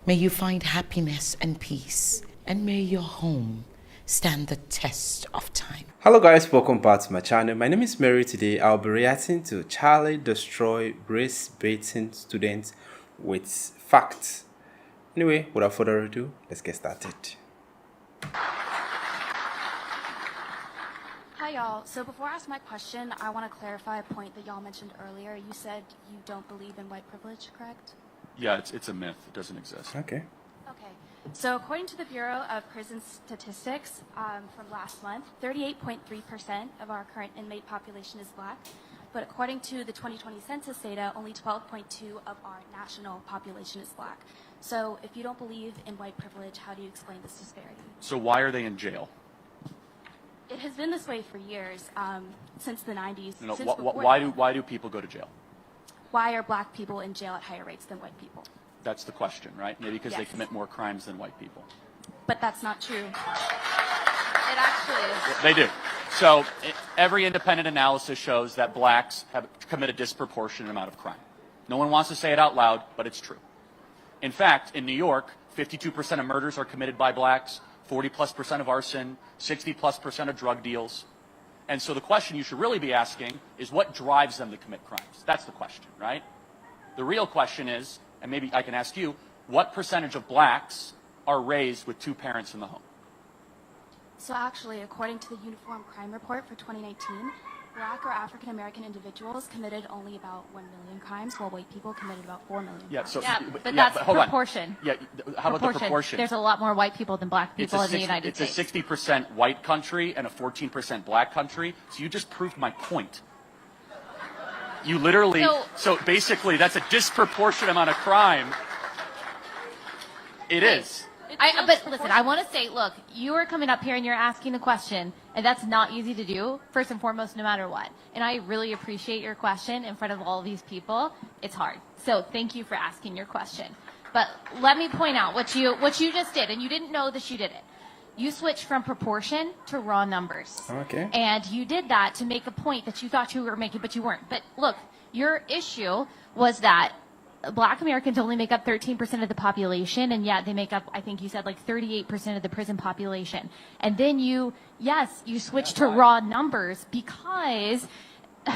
May you find happiness and peace, and may your home stand the test of time. Hello guys, welcome back to my channel. My name is Mary. Today I'll be reacting to Charlie destroy race baiting students with facts. Anyway, without further ado, let's get started. Hi y'all. So before I ask my question, I want to clarify a point that y'all mentioned earlier. You said you don't believe in white privilege, correct? Yeah, it's a myth. It doesn't exist. Okay. Okay. So according to the Bureau of Prison Statistics from last month, 38.3% of our current inmate population is black. But according to the 2020 census data, only 12.2% of our national population is black. So if you don't believe in white privilege, how do you explain this disparity? So why are they in jail? It has been this way for years, since the 90s. No, since why do people go to jail? Why are black people in jail at higher rates than white people? That's the question, right? Maybe because they Yes. commit more crimes than white people. But that's not true. It actually is. They do. So every independent analysis shows that blacks have committed a disproportionate amount of crime. No one wants to say it out loud, but it's true. In fact, in New York, 52% of murders are committed by blacks, 40+% of arson, 60+% of drug deals. And so the question you should really be asking is what drives them to commit crimes? That's the question, right? The real question is, and maybe I can ask you, what percentage of blacks are raised with two parents in the home? So actually, according to the Uniform Crime Report for 2019, black or African American individuals committed only about 1 million crimes, while white people committed about 4 million crimes. Yeah, so, but that's hold on. proportion. Yeah, how about the proportion? There's a lot more white people than black people in the United States. It's a 60% white country and a 14% black country. So you just proved my point. You literally, so basically that's a disproportionate amount of crime. It is. But listen, I want to say, look, you are coming up here and you're asking a question, and that's not easy to do, first and foremost, no matter what. And I really appreciate your question in front of all of these people. It's hard. So thank you for asking your question. But let me point out what you just did, and you didn't know that you did it. You switched from proportion to raw numbers. Okay. And you did that to make a point that you thought you were making, but you weren't. But look, your issue was that black Americans only make up 13% of the population, and yet they make up, I think you said, like 38% of the prison population. And then you switched to raw numbers because,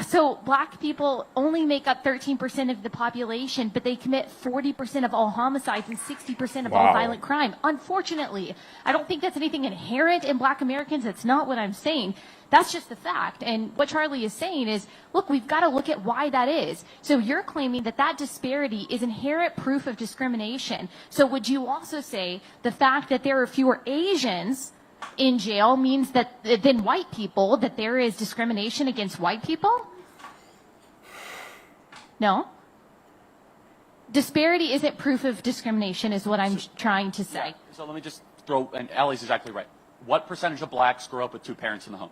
so black people only make up 13% of the population, but they commit 40% of all homicides and 60% of all violent crime. Unfortunately, I don't think that's anything inherent in black Americans. That's not what I'm saying. That's just the fact. And what Charlie is saying is, look, we've got to look at why that is. So you're claiming that that disparity is inherent proof of discrimination. So would you also say the fact that there are fewer Asians in jail means that than white people, that there is discrimination against white people? No? Disparity isn't proof of discrimination is what I'm trying to say. Yeah. So let me just throw, and Allie's exactly right. What percentage of blacks grow up with two parents in the home?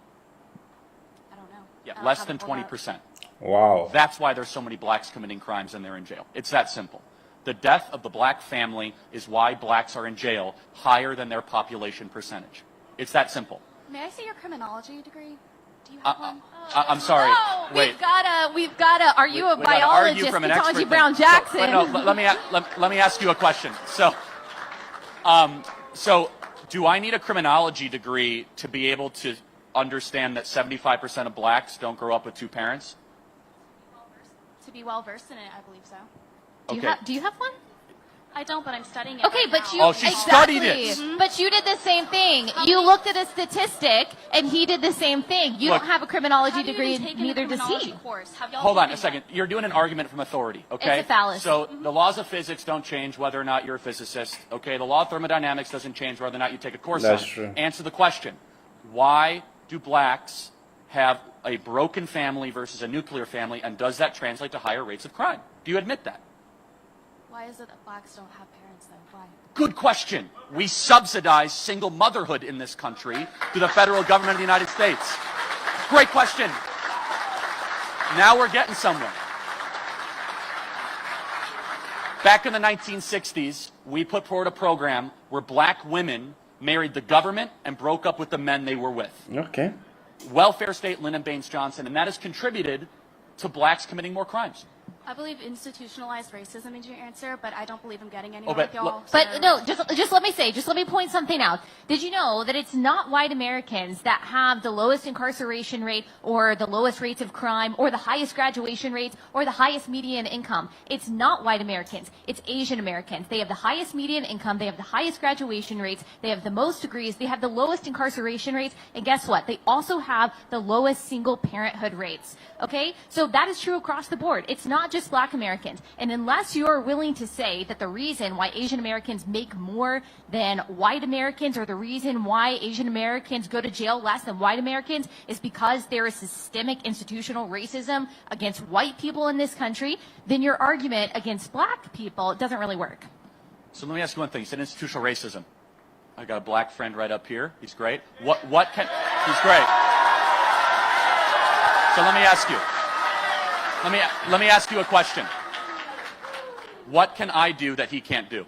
I don't know. Yeah, less than 20%. Wow. That's why there's so many blacks committing crimes and they're in jail. It's that simple. The death of the black family is why blacks are in jail higher than their population percentage. It's that simple. May I see your criminology degree? Do you have one? I'm sorry. No, Wait. we've gotta. Are you a We gotta argue biologist, from an Ketanji expert Brown thing. Jackson? So, no, let me ask you a question. So do I need a criminology degree to be able to understand that 75% of blacks don't grow up with two parents? To be well versed in it, I believe so. Do you have one? I don't, but I'm studying it. Okay, right but now. you Oh, she studied it. But you did the same thing. You looked at a statistic, and he did the same thing. You Look, don't have a criminology Have you degree, even taken neither a does criminology he. course? Have y'all Hold on taken a second. You're doing an argument from authority, okay? It's a fallacy. So the laws of physics don't change whether or not you're a physicist, okay? The law of thermodynamics doesn't change whether or not you take a course on it. That's true. Answer the question. Why do blacks have a broken family versus a nuclear family, and does that translate to higher rates of crime? Do you admit that? Why is it that blacks don't have parents then? Why? Good question. We subsidize single motherhood in this country through the federal government of the United States. Great question. Now we're getting somewhere. Back in the 1960s, we put forward a program where black women married the government and broke up with the men they were with. Okay. Welfare state, Lyndon Baines Johnson, and that has contributed to blacks committing more crimes. I believe institutionalized racism is your answer, but I don't believe I'm getting anywhere but with y'all. look- But so- no, just let me say, just let me point something out. Did you know that it's not white Americans that have the lowest incarceration rate or the lowest rates of crime or the highest graduation rates or the highest median income? It's not white Americans. It's Asian Americans. They have the highest median income. They have the highest graduation rates. They have the most degrees. They have the lowest incarceration rates. And guess what? They also have the lowest single parenthood rates. Okay? So that is true across the board. It's not just black Americans. And unless you're willing to say that the reason why Asian Americans make more than white Americans or the reason why Asian Americans go to jail less than white Americans is because there is systemic institutional racism against white people in this country, then your argument against black people doesn't really work. So let me ask you one thing. You said institutional racism. I got a black friend right up here. He's great. He's great. So let me ask you. Let me ask you a question. What can I do that he can't do?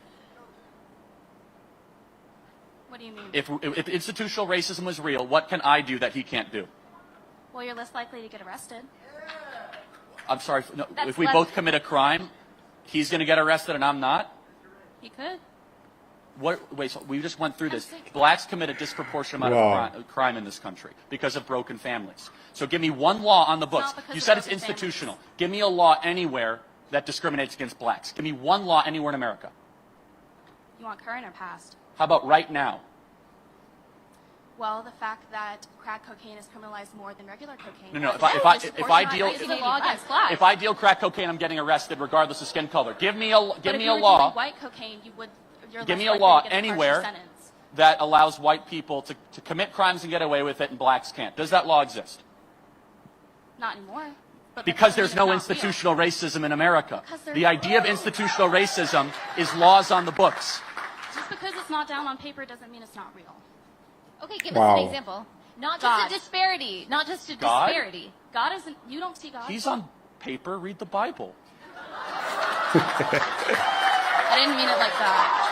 What do you mean? If institutional racism was real, what can I do that he can't do? Well, you're less likely to get arrested. I'm sorry. No, That's if we less- both commit a crime, he's going to get arrested and I'm not? You could. Wait, so we just went through this. Blacks commit a disproportionate amount Wow. of crime in this country because of broken families. So give me one law on the books. not because You of said it's broken institutional. families. Give me a law anywhere that discriminates against blacks. Give me one law anywhere in America. You want current or past? How about right now? Well, the fact that crack cocaine is criminalized more than regular cocaine. No, no. That's If I disproportionate deal racism law against blacks. if I deal crack cocaine, I'm getting arrested regardless of skin color. Give me But if a you were law. dealing white cocaine, you're Give less me a likely law to get a harsher anywhere sentence. that allows white people to commit crimes and get away with it, and blacks can't. Does that law exist? Not anymore. But that Because doesn't there's mean no it's not real. institutional racism in America. Because there's The idea of no. institutional racism is laws on the books. Just because it's not down on paper doesn't mean it's not real. Okay, give us Wow. an example. Not just God. a disparity. Not just a God? disparity. God isn't. You don't see God. He's on paper. Read the Bible. I didn't mean it like that.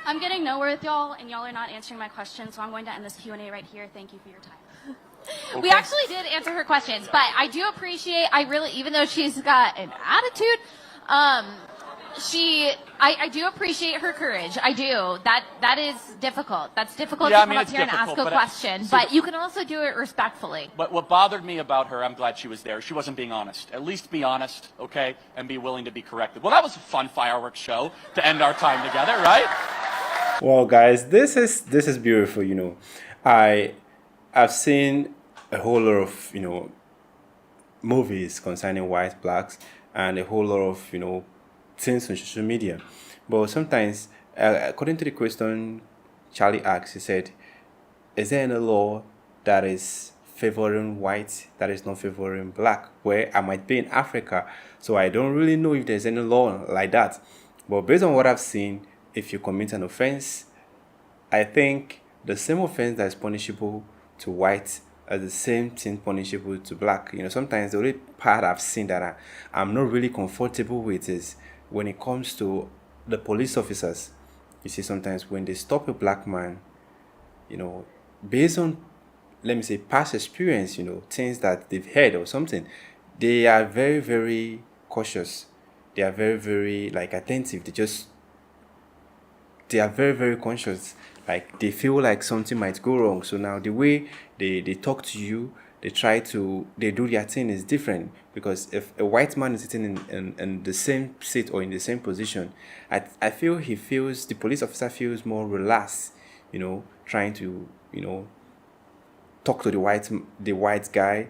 I'm getting nowhere with y'all, and y'all are not answering my question, so I'm going to end this Q&A right here. Thank you for your time. We actually did answer her questions, but I do appreciate, even though she's got an attitude, I do appreciate her courage. I do. That is difficult. That's difficult Yeah, to I come mean, up it's here and ask difficult, a but question, see, but you can also do it respectfully. But what bothered me about her, I'm glad she was there. She wasn't being honest. At least be honest, okay, and be willing to be corrected. Well, that was a fun fireworks show to end our time together, right? Well, guys, this is beautiful. You know, I've seen a whole lot of movies concerning white blacks and a whole lot of things on social media, but sometimes, according to the question Charlie asked, he said, "Is there any law that is favoring white that is not favoring black?" Where I might be in Africa, so I don't really know if there's any law like that. But based on what I've seen, if you commit an offense, I think the same offense that is punishable to white is the same thing punishable to black. Sometimes the only part I've seen that I'm not really comfortable with is when it comes to the police officers. You see, sometimes when they stop a black man, based on, let me say, past experience, things that they've heard or something, they are very, very cautious. They are very, very, attentive. They are very, very conscious. They feel like something might go wrong. So now the way they talk to you, they do their thing is different. Because if a white man is sitting in the same seat or in the same position, I feel the police officer feels more relaxed, trying to, talk to the white guy,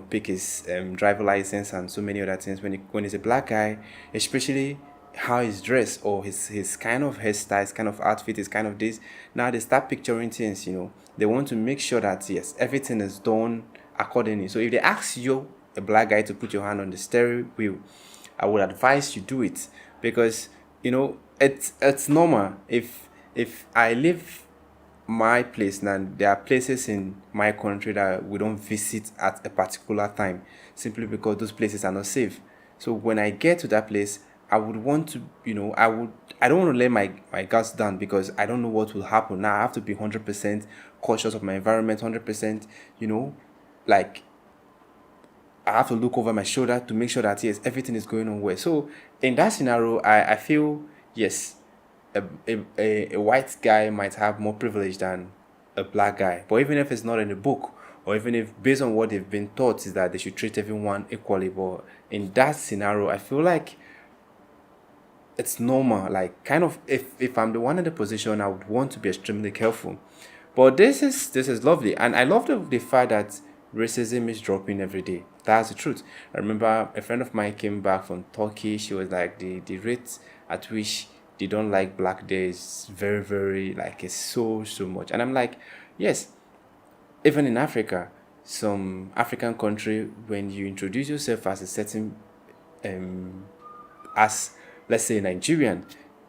pick his driver license and so many other things. When it's a black guy, especially how he's dressed or his kind of hairstyle, his kind of outfit, his kind of this. Now they start picturing things, They want to make sure that, yes, everything is done accordingly. So if they ask you, a black guy, to put your hand on the steering wheel, I would advise you do it. Because, it's normal. If I leave my place, now there are places in my country that we don't visit at a particular time, simply because those places are not safe. So when I get to that place, I would want to, I don't want to let my guards down, because I don't know what will happen. Now I have to be 100% cautious of my environment, 100%, I have to look over my shoulder to make sure that yes, everything is going on well. So in that scenario, I feel yes, a white guy might have more privilege than a black guy. But even if it's not in the book, or even if based on what they've been taught is that they should treat everyone equally, but in that scenario, I feel like it's normal. Like kind of if I'm the one in the position, I would want to be extremely careful. But this is lovely, and I love the fact that racism is dropping every day. That's the truth. I remember a friend of mine came back from Turkey. She was like the rate at which they don't like black there is very very like it's so much, and I'm like, yes, even in Africa, some African country, when you introduce yourself as a certain as let's say Nigerian,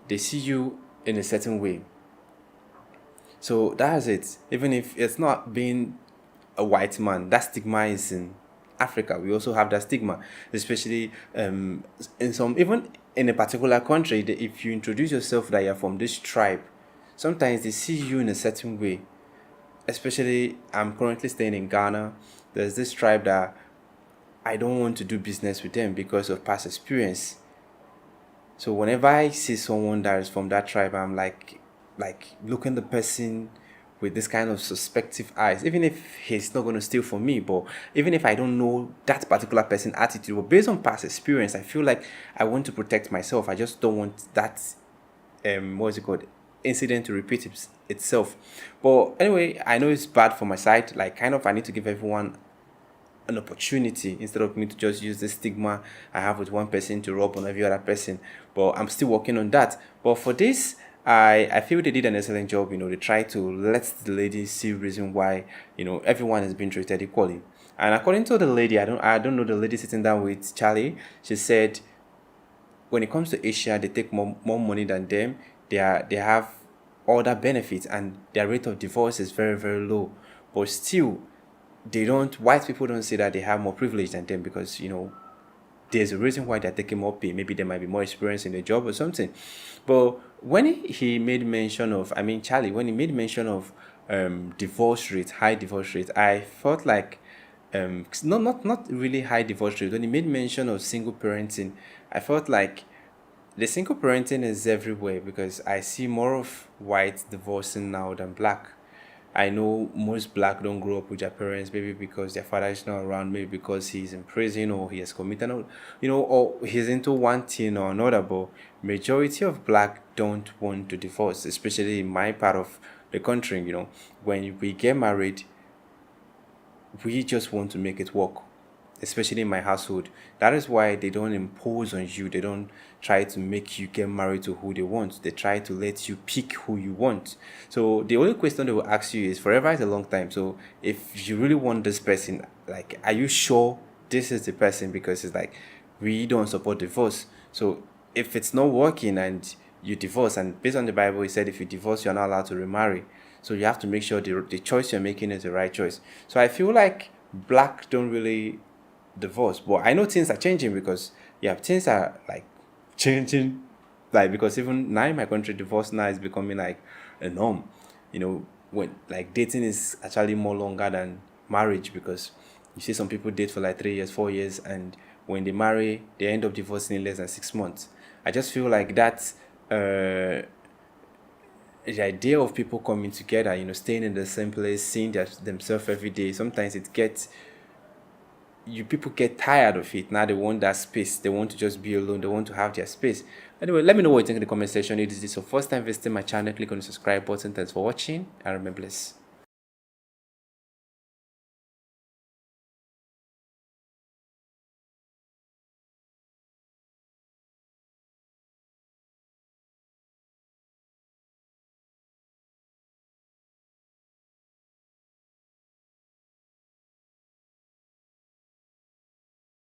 they see you in a certain way. So that's it. Even if it's not being a white man, that stigma is in Africa. We also have that stigma, especially in some, even in a particular country. If you introduce yourself that you're from this tribe, sometimes they see you in a certain way. Especially, I'm currently staying in Ghana. There's this tribe that I don't want to do business with them because of past experience. So whenever I see someone that is from that tribe, I'm like looking the person with this kind of suspective eyes, even if he's not going to steal from me, but even if I don't know that particular person attitude, but based on past experience, I feel like I want to protect myself. I just don't want that what is it called, incident to repeat itself. But anyway, I know it's bad for my side. Like kind of I need to give everyone an opportunity instead of me to just use the stigma I have with one person to rub on every other person. But I'm still working on that. But for this, I feel they did an excellent job. They try to let the lady see reason why everyone is being treated equally. And according to the lady, I don't know the lady sitting down with Charlie. She said when it comes to Asia, they take more money than them. They have other benefits, and their rate of divorce is very very low. But still, white people don't say that they have more privilege than them because there's a reason why they're taking more pay. Maybe they might be more experienced in the job or something. But when he made mention of, I mean Charlie, when he made mention of divorce rate, high divorce rate, I felt like not really high divorce rate. When he made mention of single parenting, I felt like the single parenting is everywhere because I see more of whites divorcing now than black. I know most black don't grow up with their parents, maybe because their father is not around, maybe because he's in prison or he has committed, or he's into one thing or another. But majority of black don't want to divorce, especially in my part of the country. When we get married, we just want to make it work, especially in my household. That is why they don't impose on you. They don't try to make you get married to who they want. They try to let you pick who you want. So the only question they will ask you is forever is a long time. So if you really want this person, like, are you sure this is the person? Because it's like, we don't support divorce. So if it's not working and you divorce, and based on the Bible, it said if you divorce, you're not allowed to remarry. So you have to make sure the choice you're making is the right choice. So I feel like black don't really divorce, but I know things are changing because things are like changing, like because even now in my country, divorce now is becoming like a norm. When like dating is actually more longer than marriage, because you see some people date for like 3 years, 4 years, and when they marry, they end up divorcing in less than 6 months. I just feel like that's the idea of people coming together, staying in the same place, seeing themselves every day. Sometimes people get tired of it. Now they want that space. They want to just be alone. They want to have their space. Anyway, let me know what you think in the comment section. If this is your first time visiting my channel, click on the subscribe button. Thanks for watching, and remember this.